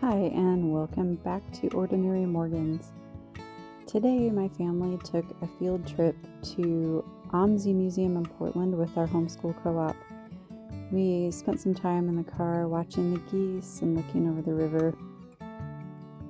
Hi, and welcome back to Ordinary Morgans. Today, my family took a field trip to OMSI Museum in Portland with our homeschool co-op. We spent some time in the car watching the geese and looking over the river.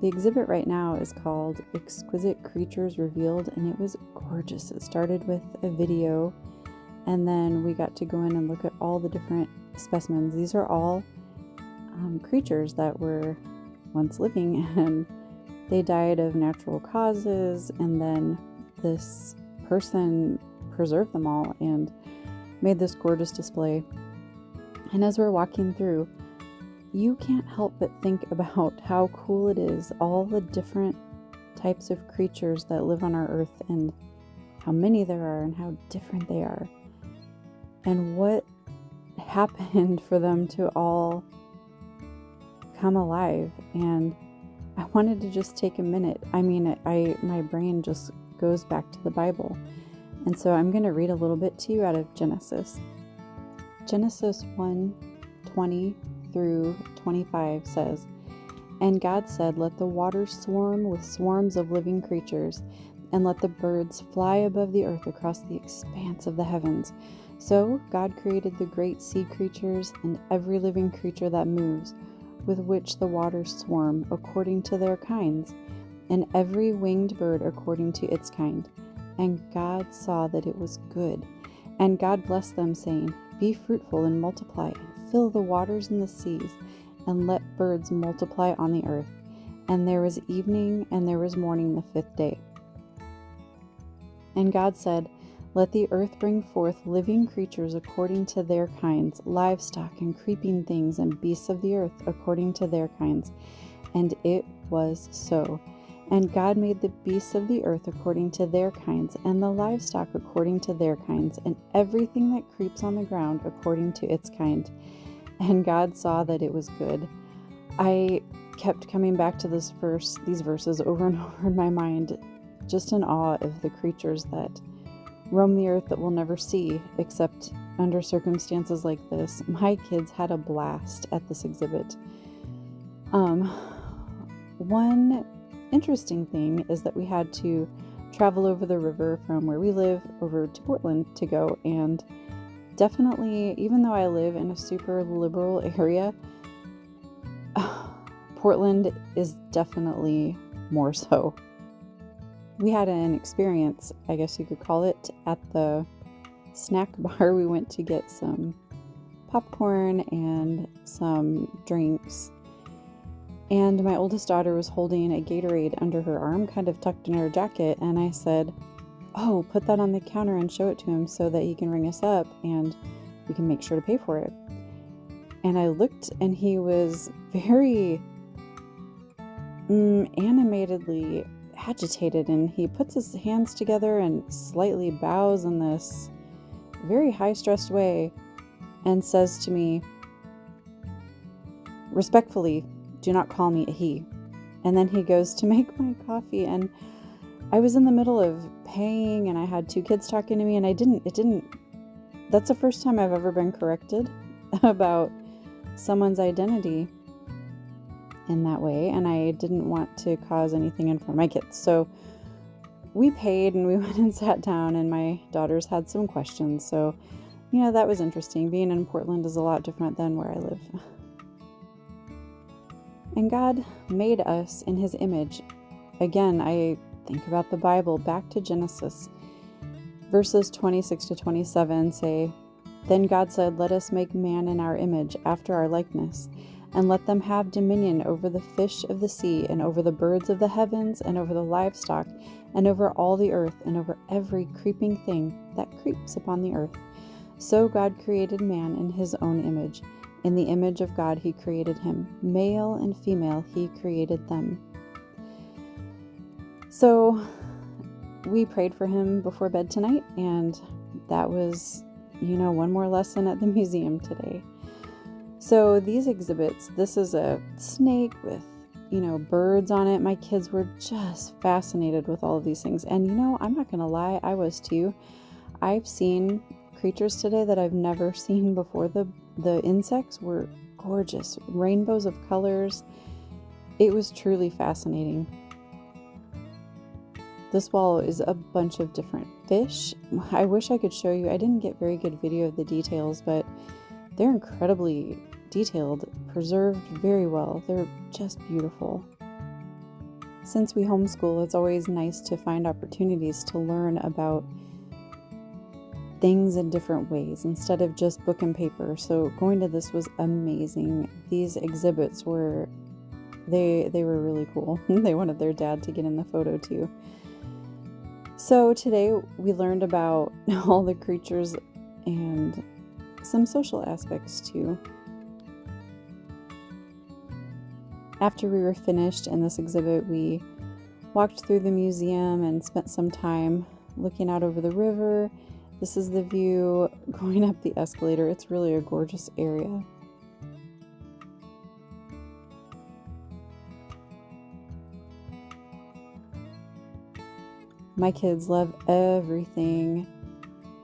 The exhibit right now is called Exquisite Creatures Revealed, and it was gorgeous. It started with a video, and then we got to go in and look at all the different specimens. These are all creatures that were once living, and they died of natural causes, and then this person preserved them all and made this gorgeous display. And as we're walking through, you can't help but think about how cool it is, all the different types of creatures that live on our earth, and how many there are and how different they are, and what happened for them to all come alive. And I wanted to just take a minute. My brain just goes back to the Bible. And so I'm going to read a little bit to you out of Genesis. Genesis 1:20 through 25 says, "And God said, let the waters swarm with swarms of living creatures, and let the birds fly above the earth across the expanse of the heavens. So God created the great sea creatures and every living creature that moves, with which the waters swarm, according to their kinds, and every winged bird according to its kind. And God saw that it was good. And God blessed them, saying, Be fruitful and multiply, and fill the waters and the seas, and let birds multiply on the earth. And there was evening, and there was morning the fifth day. And God said, Let the earth bring forth living creatures according to their kinds, livestock and creeping things and beasts of the earth according to their kinds. And it was so. And God made the beasts of the earth according to their kinds, and the livestock according to their kinds, and everything that creeps on the ground according to its kind. And God saw that it was good." I kept coming back to these verses over and over in my mind, just in awe of the creatures that roam the earth that we'll never see except under circumstances like this. My kids had a blast at this exhibit. One interesting thing is that we had to travel over the river from where we live over to Portland to go, and definitely, even though I live in a super liberal area, Portland is definitely more so. We had an experience, I guess you could call it, at the snack bar. We went to get some popcorn and some drinks, and my oldest daughter was holding a Gatorade under her arm, kind of tucked in her jacket, and I said, "Oh, put that on the counter and show it to him so that he can ring us up and we can make sure to pay for it." And I looked, and he was very animatedly agitated, and he puts his hands together and slightly bows in this very high-stressed way and says to me, "Respectfully, do not call me a he." And then he goes to make my coffee, and I was in the middle of paying, and I had two kids talking to me, and that's the first time I've ever been corrected about someone's identity in that way, and I didn't want to cause anything in front of my kids. So we paid, and we went and sat down, and my daughters had some questions. So, that was interesting. Being in Portland is a lot different than where I live. And God made us in His image. Again, I think about the Bible, back to Genesis. Verses 26 to 27 say, "Then God said, Let us make man in our image, after our likeness, and let them have dominion over the fish of the sea, and over the birds of the heavens, and over the livestock, and over all the earth, and over every creeping thing that creeps upon the earth. So God created man in His own image. In the image of God He created him. Male and female He created them." So we prayed for him before bed tonight, and that was, one more lesson at the museum today. So these exhibits, this is a snake with, birds on it. My kids were just fascinated with all of these things. And, I'm not going to lie, I was too. I've seen creatures today that I've never seen before. The insects were gorgeous, rainbows of colors. It was truly fascinating. This wall is a bunch of different fish. I wish I could show you. I didn't get very good video of the details, but they're incredibly detailed, preserved very well. They're just beautiful. Since we homeschool, it's always nice to find opportunities to learn about things in different ways instead of just book and paper. So going to this was amazing. These exhibits were, they were really cool. They wanted their dad to get in the photo too. So today we learned about all the creatures and some social aspects too. After we were finished in this exhibit, we walked through the museum and spent some time looking out over the river. This is the view going up the escalator. It's really a gorgeous area. My kids love everything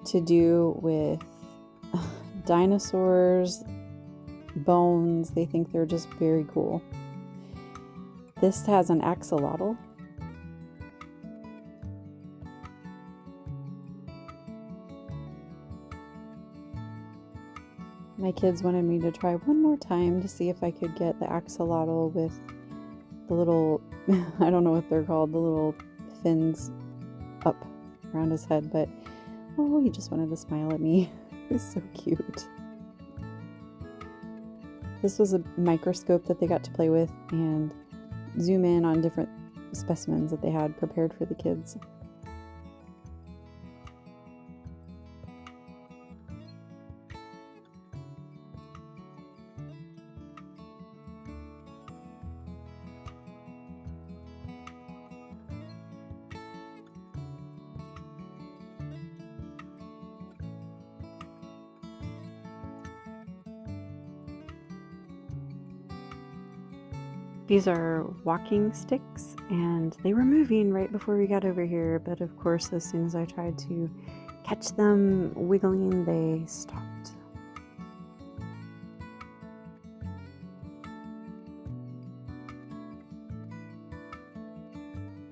to do with dinosaurs, bones. They think they're just very cool. This has an axolotl. My kids wanted me to try one more time to see if I could get the axolotl with the little, I don't know what they're called, the little fins up around his head, but oh, he just wanted to smile at me. It was so cute. This was a microscope that they got to play with and zoom in on different specimens that they had prepared for the kids. These are walking sticks, and they were moving right before we got over here, but of course as soon as I tried to catch them wiggling, they stopped.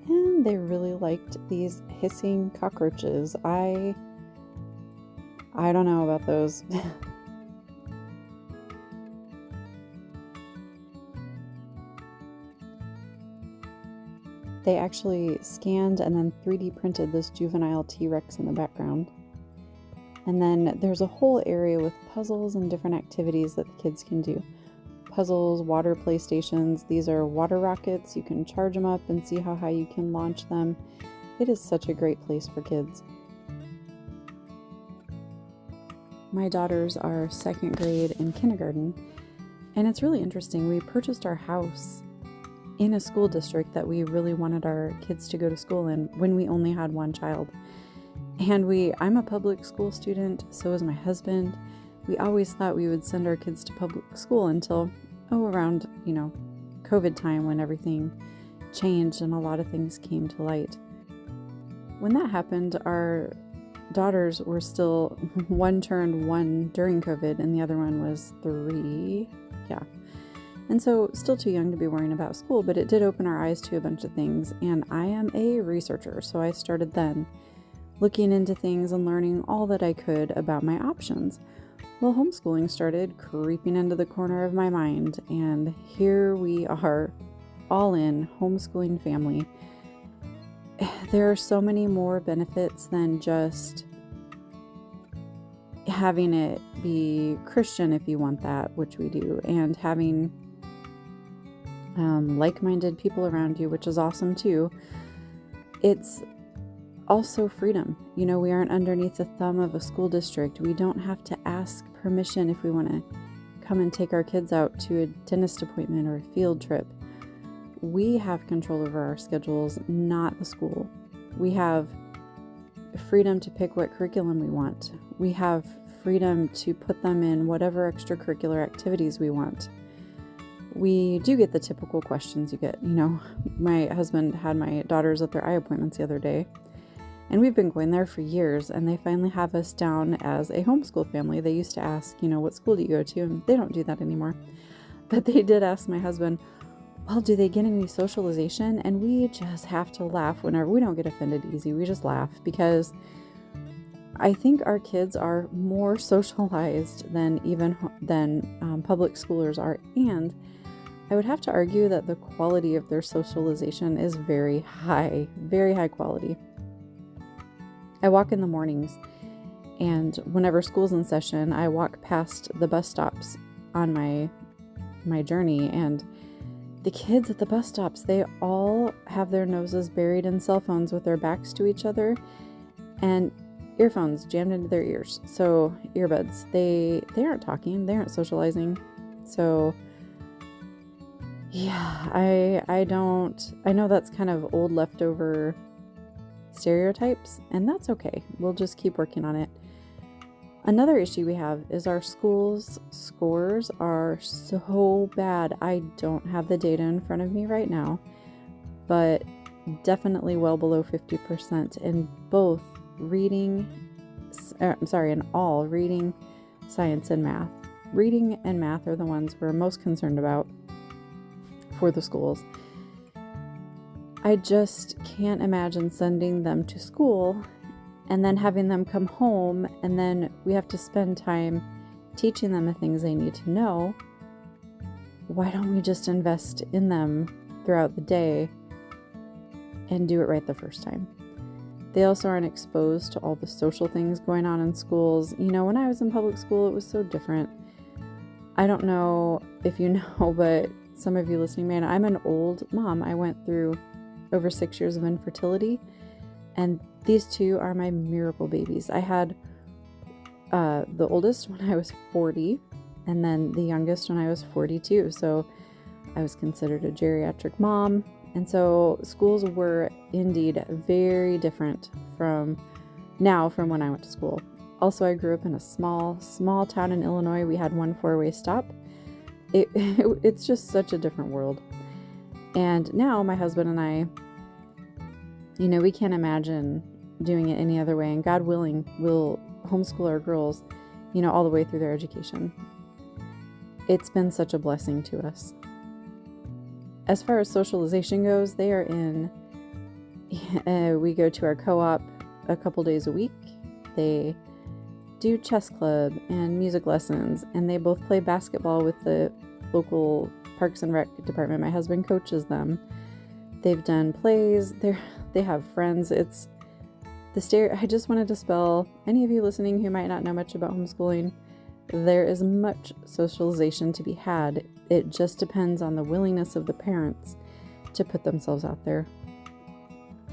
And they really liked these hissing cockroaches. I don't know about those. They actually scanned and then 3D printed this juvenile T-Rex in the background. And then there's a whole area with puzzles and different activities that the kids can do. Puzzles, water playstations. These are water rockets. You can charge them up and see how high you can launch them. It is such a great place for kids. My daughters are second grade and kindergarten, and it's really interesting. We purchased our house in a school district that we really wanted our kids to go to school in when we only had one child. And I'm a public school student, so is my husband. We always thought we would send our kids to public school until, around, COVID time, when everything changed and a lot of things came to light. When that happened, our daughters were still, one turned 1 during COVID and the other one was 3. Yeah. And so still too young to be worrying about school, but it did open our eyes to a bunch of things. And I am a researcher, so I started then looking into things and learning all that I could about my options. Well, homeschooling started creeping into the corner of my mind, and here we are, all in, homeschooling family. There are so many more benefits than just having it be Christian if you want that, which we do, and having like-minded people around you, which is awesome too. It's also freedom. We aren't underneath the thumb of a school district. We don't have to ask permission if we want to come and take our kids out to a dentist appointment or a field trip. We have control over our schedules, not the school. We have freedom to pick what curriculum we want. We have freedom to put them in whatever extracurricular activities we want. We do get the typical questions you get. My husband had my daughters at their eye appointments the other day, and we've been going there for years, and they finally have us down as a homeschool family. They used to ask, what school do you go to? And they don't do that anymore. But they did ask my husband, well, do they get any socialization? And we just have to laugh whenever we don't get offended easy. We just laugh because I think our kids are more socialized than public schoolers are. And I would have to argue that the quality of their socialization is very high quality. I walk in the mornings, and whenever school's in session, I walk past the bus stops on my journey, and the kids at the bus stops, they all have their noses buried in cell phones with their backs to each other and earphones jammed into their ears. So earbuds, they aren't talking, they aren't socializing. So yeah, I know that's kind of old leftover stereotypes, and that's okay. We'll just keep working on it. Another issue we have is our school's scores are so bad. I don't have the data in front of me right now, but definitely well below 50% in both reading, in all reading, science, and math. Reading and math are the ones we're most concerned about for the schools. I just can't imagine sending them to school and then having them come home, and then we have to spend time teaching them the things they need to know. Why don't we just invest in them throughout the day and do it right the first time? They also aren't exposed to all the social things going on in schools. You know, when I was in public school, it was so different. I don't know if you know, but some of you listening may know, I'm an old mom. I went through over 6 years of infertility, and these two are my miracle babies. I had the oldest when I was 40, and then the youngest when I was 42. So I was considered a geriatric mom. And so schools were indeed very different from when I went to school. Also, I grew up in a small town in Illinois. We had one 4-way stop. It's just such a different world. And now my husband and I, you know, we can't imagine doing it any other way. And God willing, we'll homeschool our girls, you know, all the way through their education. It's been such a blessing to us. As far as socialization goes, they are in, we go to our co-op a couple days a week. They do chess club and music lessons, and they both play basketball with the local Parks and Rec department. My husband coaches them. They've done plays. They have friends. It's I just want to dispel any of you listening who might not know much about homeschooling. There is much socialization to be had. It just depends on the willingness of the parents to put themselves out there.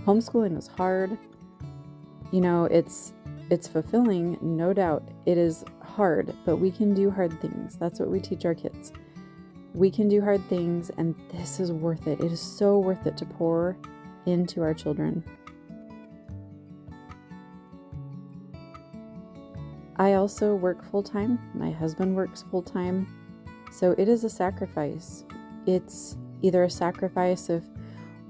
Homeschooling is hard. You know, it's fulfilling, no doubt. It is hard, but we can do hard things. That's what we teach our kids. We can do hard things, and this is worth it. It is so worth it to pour into our children. I also work full-time. My husband works full-time. So it is a sacrifice. It's either a sacrifice if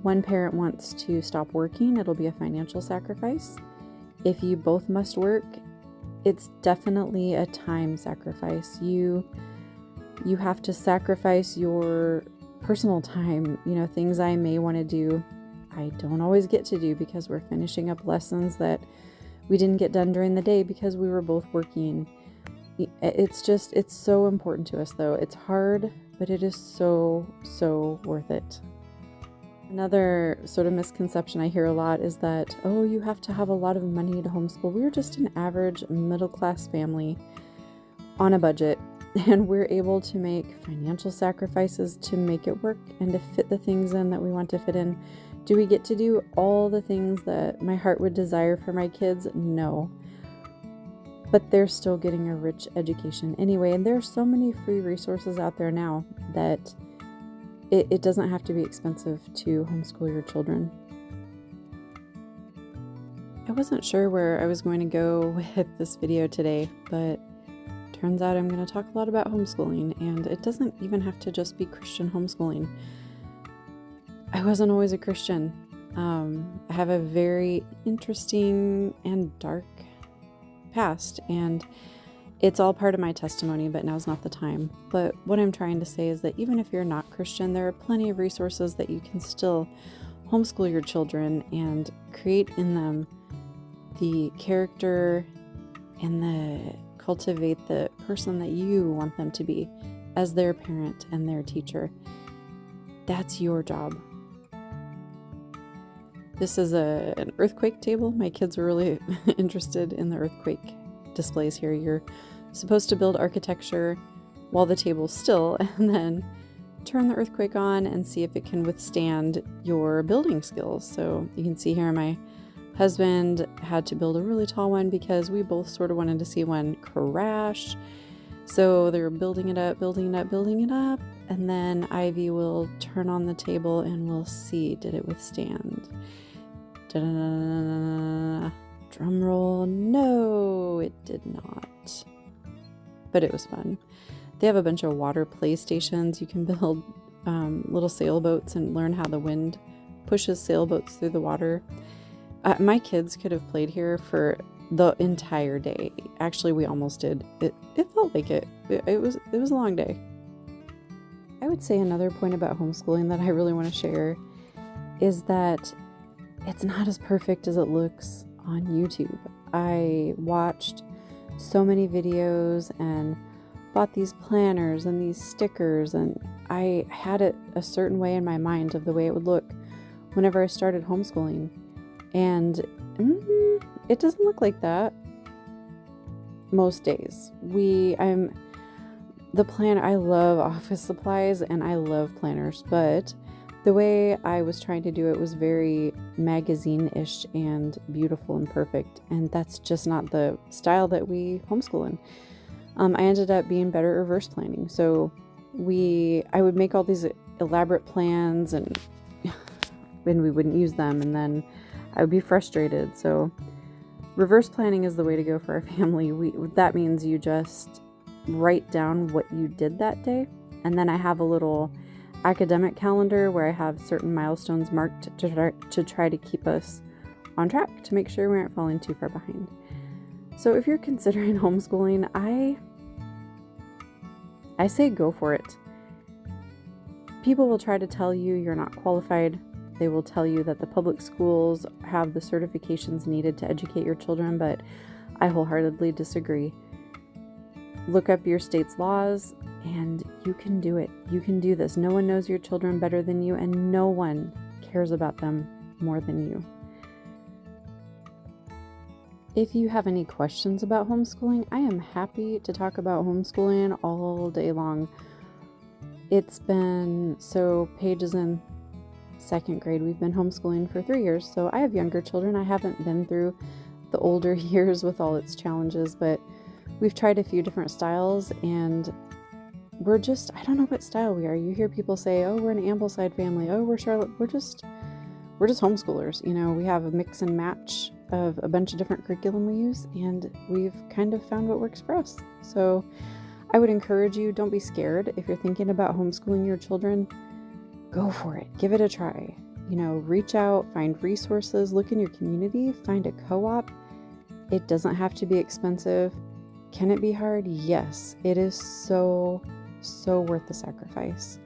one parent wants to stop working, it'll be a financial sacrifice. If you both must work, it's definitely a time sacrifice. You have to sacrifice your personal time, you know, things I may want to do, I don't always get to do because we're finishing up lessons that we didn't get done during the day because we were both working. It's so important to us though. It's hard, but it is so worth it. Another sort of misconception I hear a lot is that, oh, you have to have a lot of money to homeschool. We're just an average middle-class family on a budget, and we're able to make financial sacrifices to make it work and to fit the things in that we want to fit in. Do we get to do all the things that my heart would desire for my kids? No. But they're still getting a rich education anyway, and there are so many free resources out there now that it doesn't have to be expensive to homeschool your children. I wasn't sure where I was going to go with this video today, but turns out I'm going to talk a lot about homeschooling, and it doesn't even have to just be Christian homeschooling. I wasn't always a Christian. I have a very interesting and dark past, and It's all part of my testimony, but now's not the time. But what I'm trying to say is that even if you're not Christian, there are plenty of resources that you can still homeschool your children and create in them the character and cultivate the person that you want them to be as their parent and their teacher. That's your job. This is an earthquake table. My kids were really interested in the earthquake displays here. You're supposed to build architecture while the table's still, and then turn the earthquake on and see if it can withstand your building skills. So you can see here my husband had to build a really tall one because we both sort of wanted to see one crash. So they were building it up, and then Ivy will turn on the table and we'll see, did it withstand? Da-da-da-da-da-da. Drum roll, no, it did not. But it was fun. They have a bunch of water play stations. You can build little sailboats and learn how the wind pushes sailboats through the water. My kids could have played here for the entire day. Actually, we almost did. It felt like it. It was a long day. I would say another point about homeschooling that I really want to share is that it's not as perfect as it looks on YouTube. I watched so many videos and bought these planners and these stickers, and I had it a certain way in my mind of the way it would look whenever I started homeschooling, and it doesn't look like that most days. I love office supplies and I love planners, but the way I was trying to do it was very magazine-ish and beautiful and perfect, and that's just not the style that we homeschool in. I ended up being better at reverse planning. So I would make all these elaborate plans and we wouldn't use them, and then I would be frustrated. So reverse planning is the way to go for our family. That means you just write down what you did that day, and then I have a little academic calendar where I have certain milestones marked to try to keep us on track, to make sure we aren't falling too far behind. So if you're considering homeschooling, I say go for it. People will try to tell you you're not qualified. They will tell you that the public schools have the certifications needed to educate your children, but I wholeheartedly disagree. Look up your state's laws and you can do it. You can do this. No one knows your children better than you, and no one cares about them more than you. If you have any questions about homeschooling, I am happy to talk about homeschooling all day long. Paige is in second grade. We've been homeschooling for 3 years, so I have younger children. I haven't been through the older years with all its challenges, but we've tried a few different styles, and I don't know what style we are. You hear people say, oh, we're an Ambleside family. Oh, we're Charlotte. We're just homeschoolers. We have a mix and match of a bunch of different curriculum we use, and we've kind of found what works for us. So I would encourage you, don't be scared. If you're thinking about homeschooling your children, go for it. Give it a try. Reach out, find resources, look in your community, find a co-op. It doesn't have to be expensive. Can it be hard? Yes, it is so worth the sacrifice.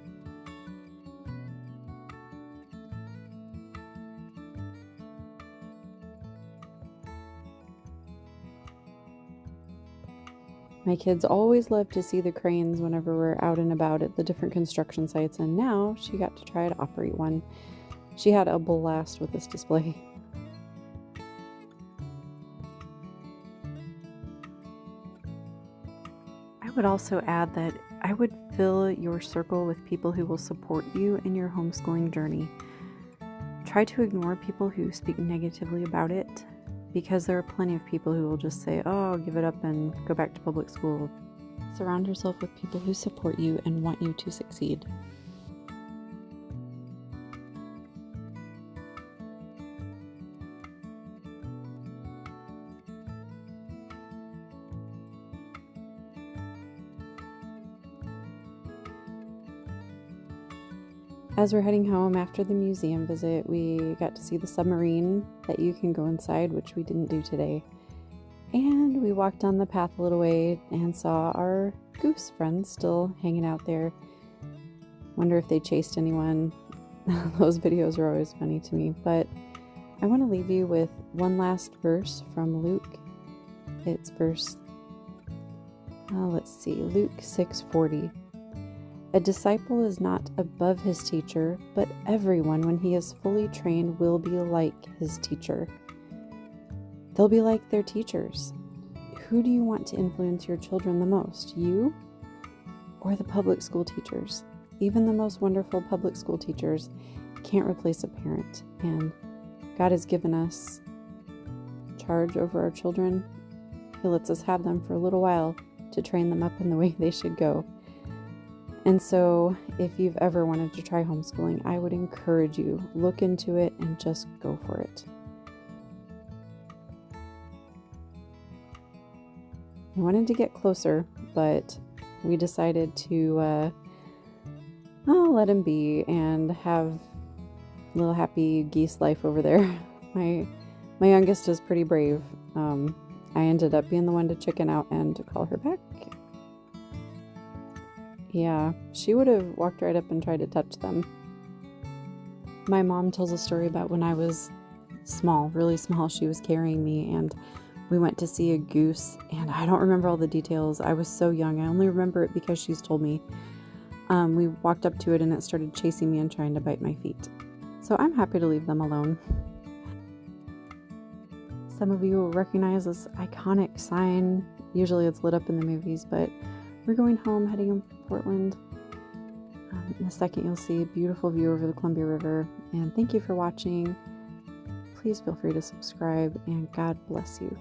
My kids always love to see the cranes whenever we're out and about at the different construction sites, and now she got to try to operate one. She had a blast with this display. I would also add that I would fill your circle with people who will support you in your homeschooling journey. Try to ignore people who speak negatively about it, because there are plenty of people who will just say, oh, give it up and go back to public school. Surround yourself with people who support you and want you to succeed. As we're heading home after the museum visit, we got to see the submarine that you can go inside, which we didn't do today. And we walked down the path a little way and saw our goose friends still hanging out there. Wonder if they chased anyone. Those videos are always funny to me. But I want to leave you with one last verse from Luke. It's Luke 6:40. A disciple is not above his teacher, but everyone, when he is fully trained, will be like his teacher. They'll be like their teachers. Who do you want to influence your children the most? You or the public school teachers? Even the most wonderful public school teachers can't replace a parent. And God has given us charge over our children. He lets us have them for a little while to train them up in the way they should go. And so if you've ever wanted to try homeschooling, I would encourage you, look into it and just go for it. I wanted to get closer, but we decided to let him be and have a little happy geese life over there. My youngest is pretty brave. I ended up being the one to chicken out and to call her back. Yeah, she would have walked right up and tried to touch them. My mom tells a story about when I was small, really small. She was carrying me and we went to see a goose, and I don't remember all the details. I was so young. I only remember it because she's told me. We walked up to it and it started chasing me and trying to bite my feet. So I'm happy to leave them alone. Some of you will recognize this iconic sign. Usually it's lit up in the movies, but we're going home, heading home from Portland. In a second you'll see a beautiful view over the Columbia River. And thank you for watching. Please feel free to subscribe, and God bless you.